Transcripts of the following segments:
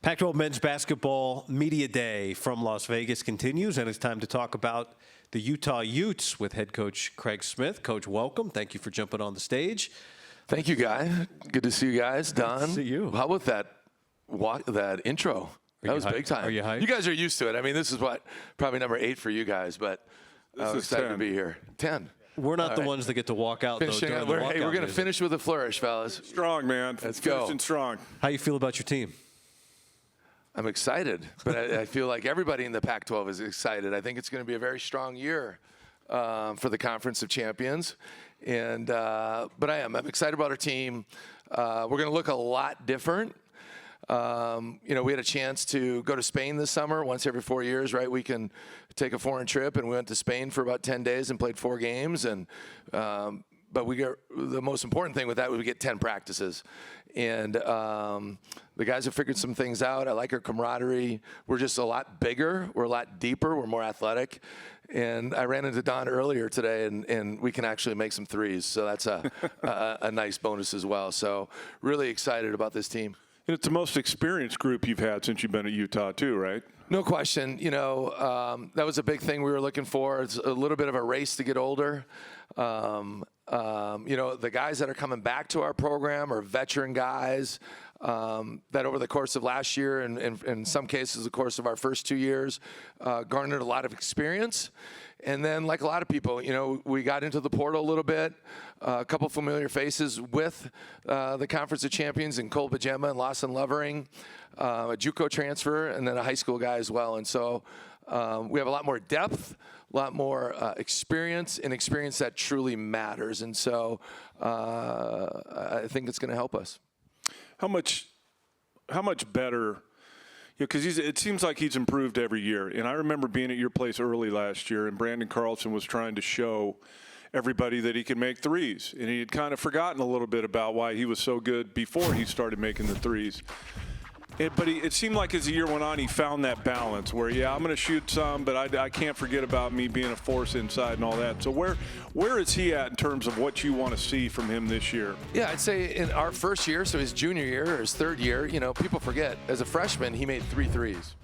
Pac-12 Men's Basketball Media Day from Las Vegas continues, and it's time to talk about the Utah Utes with head coach Craig Smith. Coach, welcome. Thank you for jumping on the stage. Thank you, Guy. Good to see you guys. Don. Good to see you. How about that intro? That was big time. Are you hyped? You guys are used to it. I mean, this is probably number 8 for you guys, but I'm excited 10. to be here. 10. We're not the ones that get to walk out, though. Finishing, we're going to finish with a flourish, fellas. Strong, man. Let's go. Finishing strong. How you feel about your team? I'm excited, but I feel like everybody in the Pac-12 is excited. I think it's going to be a very strong year for the Conference of Champions, but I'm excited about our team. We're going to look a lot different. We had a chance to go to Spain this summer once every 4 years, right? We can take a foreign trip, and we went to Spain for about 10 days and played 4 games. But we get the most important thing with that was we get 10 practices. And the guys have figured some things out. I like our camaraderie. We're just a lot bigger. We're a lot deeper. We're more athletic. And I ran into Don earlier today, and we can actually make some threes. So that's a nice bonus as well. So really excited about this team. And it's the most experienced group you've had since you've been at Utah, too, right? No question. That was a big thing we were looking for. It's a little bit of a race to get older. The guys that are coming back to our program are veteran guys that over the course of last year and in some cases the course of our first 2 years garnered a lot of experience. And then, like a lot of people, we got into the portal a little bit, a couple familiar faces with the Conference of Champions in Cole Bajema and Lawson Lovering, a JUCO transfer, and then a high school guy as well. And so we have a lot more depth, a lot more experience, and experience that truly matters. And so I think it's going to help us. How much better? Because it seems like he's improved every year. And I remember being at your place early last year, and Brandon Carlson was trying to show everybody that he could make threes. And he had kind of forgotten a little bit about why he was so good before he started making the threes. But it seemed like as the year went on, he found that balance where, I'm going to shoot some, but I can't forget about me being a force inside and all that. So where is he at in terms of what you want to see from him this year? Yeah, I'd say in our first year, so his junior year or his third year, people forget, as a freshman, he made 3 threes.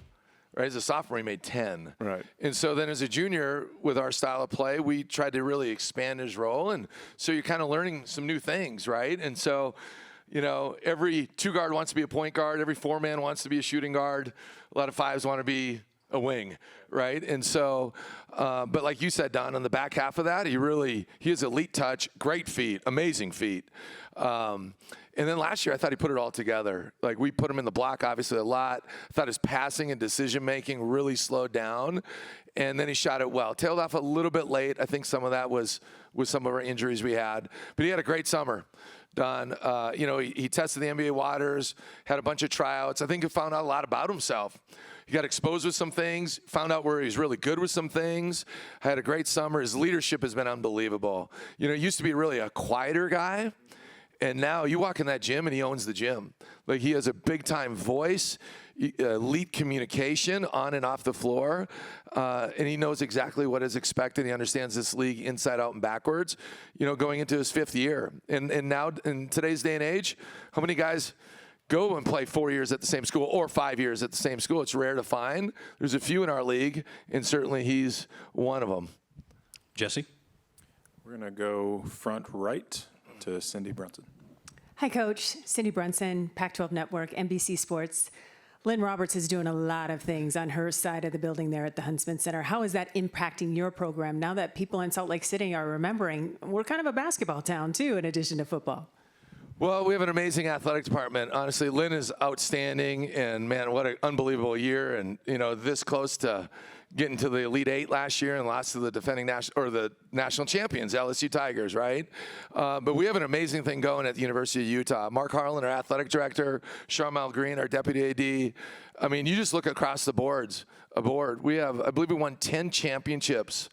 Right? As a sophomore, he made 10. Right. And so then as a junior, with our style of play, we tried to really expand his role. And so you're kind of learning some new things, right? And so every 2-guard wants to be a point guard. Every 4-man wants to be a shooting guard. A lot of 5s want to be a wing, right? And so, but like you said, Don, on the back half of that, he has elite touch, great feet, amazing feet. And then last year, I thought he put it all together. Like, we put him in the block, obviously, a lot. I thought his passing and decision-making really slowed down. And then he shot it well. Tailed off a little bit late. I think some of that was with some of our injuries we had. But he had a great summer. Don, he tested the NBA waters, had a bunch of tryouts. I think he found out a lot about himself. He got exposed with some things, found out where he's really good with some things, had a great summer. His leadership has been unbelievable. He used to be really a quieter guy, and now you walk in that gym and he owns the gym. Like, he has a big-time voice, elite communication on and off the floor, and he knows exactly what is expected. He understands this league inside out and backwards, going into his 5th year. And now in today's day and age, how many guys go and play 4 years at the same school or 5 years at the same school? It's rare to find. There's a few in our league, and certainly he's one of them. Jesse? We're going to go front right to Cindy Brunson. Hi, Coach. Cindy Brunson, Pac-12 Network, NBC Sports. Lynn Roberts is doing a lot of things on her side of the building there at the Huntsman Center. How is that impacting your program now that people in Salt Lake City are remembering we're kind of a basketball town, too, in addition to football? Well, we have an amazing athletic department. Honestly, Lynn is outstanding, and, man, what an unbelievable year. And, this close to getting to the Elite 8 last year and lost to the defending national champions, LSU Tigers, right? But we have an amazing thing going at the University of Utah. Mark Harlan, our athletic director, Sharmal Green, our deputy AD. I mean, you just look across the board. We have, I believe we won 10 championships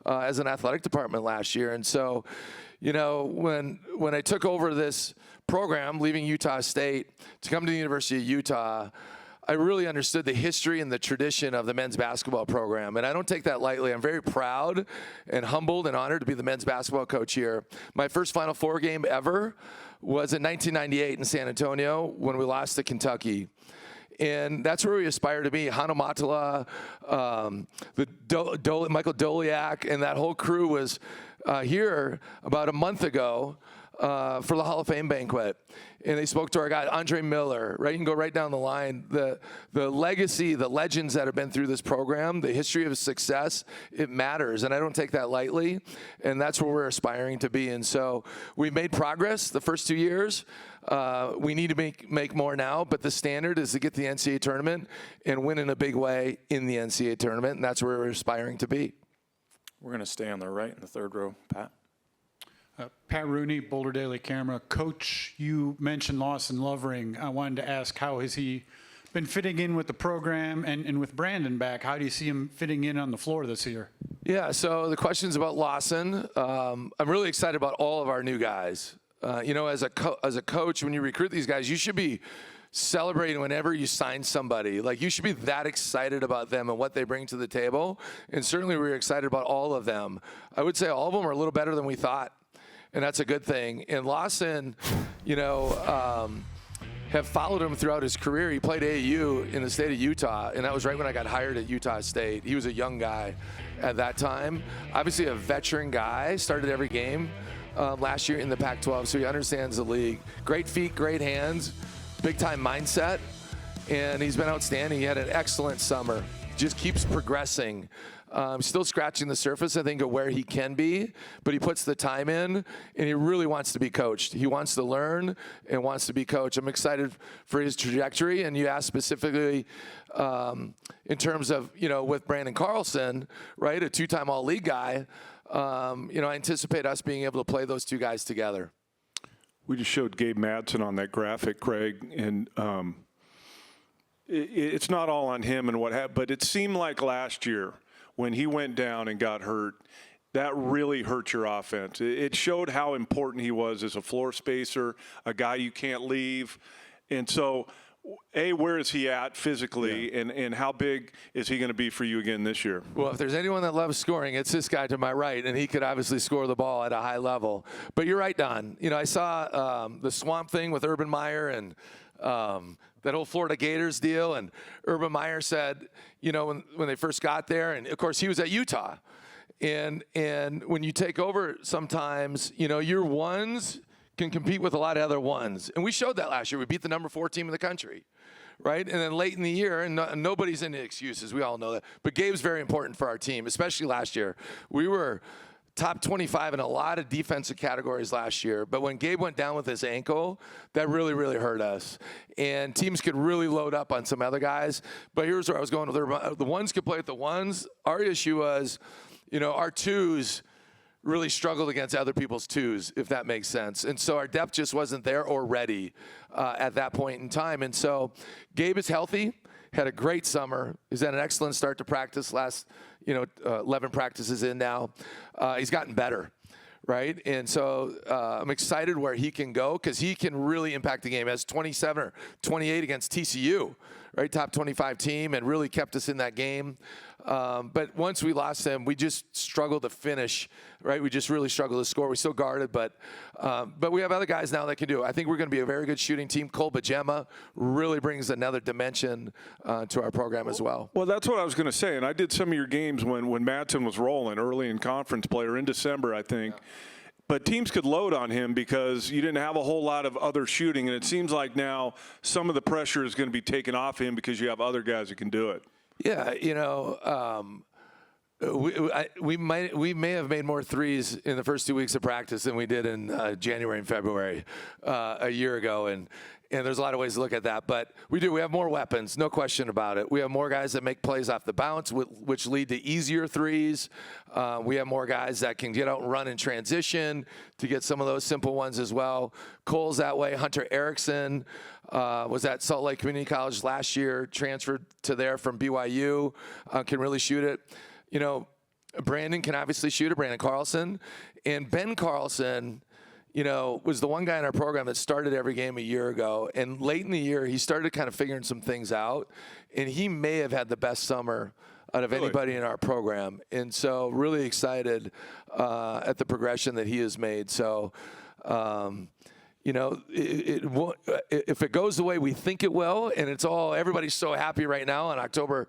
as an athletic department last year. And so, when I took over this program, leaving Utah State to come to the University of Utah, I really understood the history and the tradition of the men's basketball program. And I don't take that lightly. I'm very proud and humbled and honored to be the men's basketball coach here. My first Final Four game ever was in 1998 in San Antonio when we lost to Kentucky. And that's where we aspire to be. Hano Matala, Michael Doliak, and that whole crew was here about a month ago for the Hall of Fame banquet. And they spoke to our guy, Andre Miller, right? You can go right down the line. The legacy, the legends that have been through this program, the history of success, it matters. And I don't take that lightly. And that's where we're aspiring to be. And so we made progress the first 2 years. We need to make more now, but the standard is to get to the NCAA tournament and win in a big way in the NCAA tournament. And that's where we're aspiring to be. We're going to stay on the right in the third row. Pat? Pat Rooney, Boulder Daily Camera. Coach, you mentioned Lawson Lovering. I wanted to ask, how has he been fitting in with the program and with Brandon back? How do you see him fitting in on the floor this year? Yeah, so the question's about Lawson. I'm really excited about all of our new guys. As a coach, when you recruit these guys, you should be celebrating whenever you sign somebody. Like, you should be that excited about them and what they bring to the table. And certainly we're excited about all of them. I would say all of them are a little better than we thought. And that's a good thing. And Lawson, have followed him throughout his career. He played AAU in the state of Utah, and that was right when I got hired at Utah State. He was a young guy at that time. Obviously a veteran guy, started every game last year in the Pac-12, so he understands the league. Great feet, great hands, big-time mindset, and he's been outstanding. He had an excellent summer. Just keeps progressing. Still scratching the surface, I think, of where he can be, but he puts the time in, and he really wants to be coached. He wants to learn and wants to be coached. I'm excited for his trajectory, and you asked specifically in terms of, with Brandon Carlson, right, a two-time All-League guy, I anticipate us being able to play those two guys together. We just showed Gabe Madsen on that graphic, Craig, and it's not all on him and what happened, but it seemed like last year when he went down and got hurt, that really hurt your offense. It showed how important he was as a floor spacer, a guy you can't leave. And so, where is he at physically, and how big is he going to be for you again this year? Well, if there's anyone that loves scoring, it's this guy to my right, and he could obviously score the ball at a high level. But you're right, Don. I saw the Swamp thing with Urban Meyer and that whole Florida Gators deal, and Urban Meyer said, when they first got there, and of course he was at Utah, and when you take over sometimes, your ones can compete with a lot of other ones, and we showed that last year. We beat the number 4 team in the country, right? And then late in the year, and nobody's into excuses, we all know that, but Gabe's very important for our team, especially last year. We were top 25 in a lot of defensive categories last year. But when Gabe went down with his ankle, that really, really hurt us. And teams could really load up on some other guys. But here's where I was going with the ones could play with the ones. Our issue was, our twos really struggled against other people's twos, if that makes sense. And so our depth just wasn't there or ready at that point in time. And so Gabe is healthy, had a great summer. He's had an excellent start to practice last 11 practices in now. He's gotten better, right? And so I'm excited where he can go because he can really impact the game. He has 27 or 28 against TCU, right? Top 25 team, and really kept us in that game. But once we lost him, we just struggled to finish, right? We just really struggled to score. We still guarded, but we have other guys now that can do it. I think we're going to be a very good shooting team. Cole Bajema really brings another dimension to our program as well. Well, that's what I was going to say, and I did some of your games when Madsen was rolling early in conference play, or in December, I think. Yeah. But teams could load on him because you didn't have a whole lot of other shooting, and it seems like now some of the pressure is going to be taken off him because you have other guys that can do it. Yeah, we may have made more threes in the first 2 weeks of practice than we did in January and February a year ago, and there's a lot of ways to look at that. But we have more weapons, no question about it. We have more guys that make plays off the bounce, which lead to easier threes. We have more guys that can get out and run in transition to get some of those simple ones as well. Cole's that way. Hunter Erickson was at Salt Lake Community College last year, transferred to there from BYU, can really shoot it. Brandon can obviously shoot it, Brandon Carlson. And Ben Carlson, was the one guy in our program that started every game a year ago. And late in the year, he started kind of figuring some things out. And he may have had the best summer out of anybody in our program. And so really excited at the progression that he has made. So, you know, if it goes the way we think it will, and everybody's so happy right now on October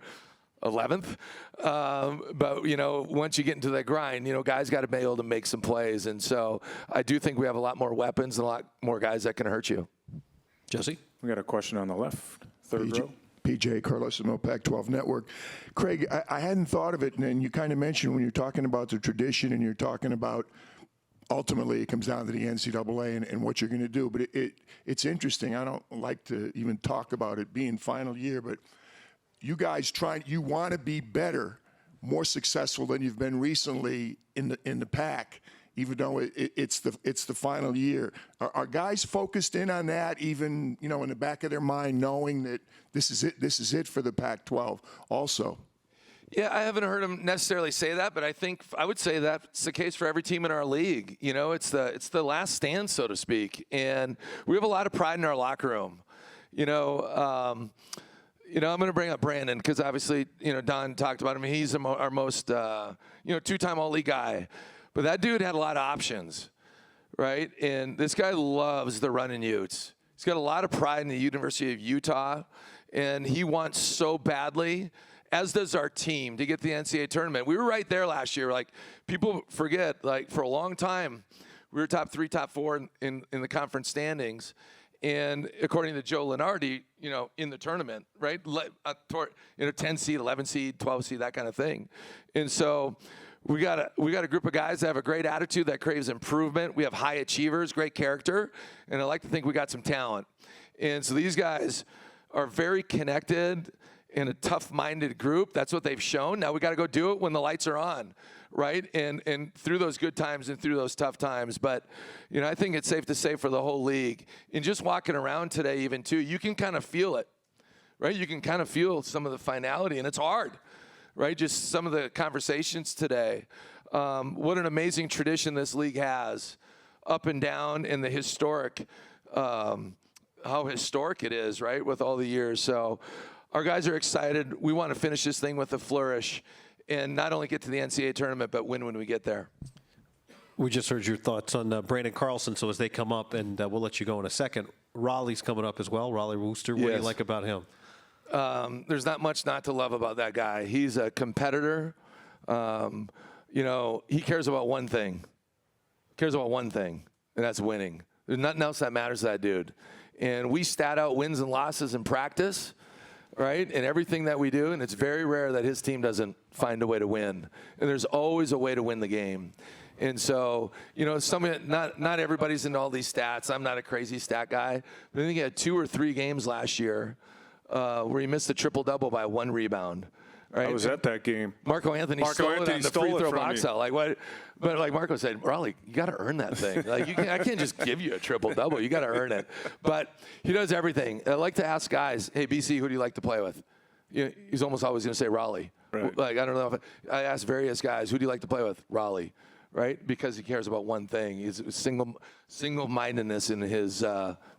11th. But, you know, once you get into that grind, you know, guys got to be able to make some plays. And so I do think we have a lot more weapons and a lot more guys that can hurt you. Jesse? We got a question on the left, third row. PJ Carlosimo, Pac-12 Network. Craig, I hadn't thought of it, and you kind of mentioned when you're talking about the tradition and you're talking about ultimately it comes down to the NCAA and what you're going to do. But it's interesting. I don't like to even talk about it being final year, but you guys you want to be better, more successful than you've been recently in the Pac, even though it's the final year. Are guys focused in on that, even, you know, in the back of their mind, knowing that this is it for the Pac-12 also? Yeah, I haven't heard him necessarily say that, but I would say that's the case for every team in our league. You know, it's the last stand, so to speak, and we have a lot of pride in our locker room. You know, I'm going to bring up Brandon because obviously, you know, Don talked about him. He's our most, two-time All-League guy. But that dude had a lot of options, right? And this guy loves the running Utes. He's got a lot of pride in the University of Utah, and he wants so badly, as does our team, to get the NCAA tournament. We were right there last year. Like, people forget, like, for a long time, we were top 3, top 4 in the conference standings. And according to Joe Lenardi, you know, in the tournament, right? 10 seed, 11 seed, 12 seed, that kind of thing. And so we got a group of guys that have a great attitude that craves improvement. We have high achievers, great character, and I like to think we got some talent. And so these guys are very connected in a tough-minded group. That's what they've shown. Now we got to go do it when the lights are on, right? And through those good times and through those tough times. But, you know, I think it's safe to say for the whole league, and just walking around today even too, you can kind of feel it, right? You can kind of feel some of the finality, and it's hard, right? Just some of the conversations today. What an amazing tradition this league has, up and down, and the historic, how historic it is, right, with all the years. So our guys are excited. We want to finish this thing with a flourish and not only get to the NCAA tournament, but win when we get there. We just heard your thoughts on Brandon Carlson, so as they come up, and we'll let you go in a second. Raleigh's coming up as well, Raleigh Wooster. What do you like about him? There's not much not to love about that guy. He's a competitor. You know, he cares about one thing. And that's winning. There's nothing else that matters to that dude. And we stat out wins and losses in practice, right? And everything that we do, and it's very rare that his team doesn't find a way to win. And there's always a way to win the game. And so, you know, not everybody's into all these stats. I'm not a crazy stat guy. But I think he had 2 or 3 games last year where he missed a triple-double by 1 rebound. Right? I was at that game. Marco Anthony stole it on the free throw box out. Like what? But like Marco said, Raleigh, you got to earn that thing. Like I can't just give you a triple double. You got to earn it. But he does everything. I like to ask guys, hey BC, who do you like to play with? You know, he's almost always going to say Raleigh. Right. Like I don't know if I ask various guys, who do you like to play with? Raleigh. Right? Because he cares about one thing. He's single-mindedness in his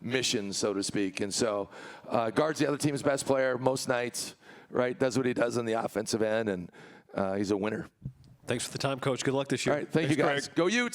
mission, so to speak. And so guards the other team's best player most nights, right? Does what he does on the offensive end, and he's a winner. Thanks for the time, Coach. Good luck this year. All right, thank you, guys. Greg. Go Utes.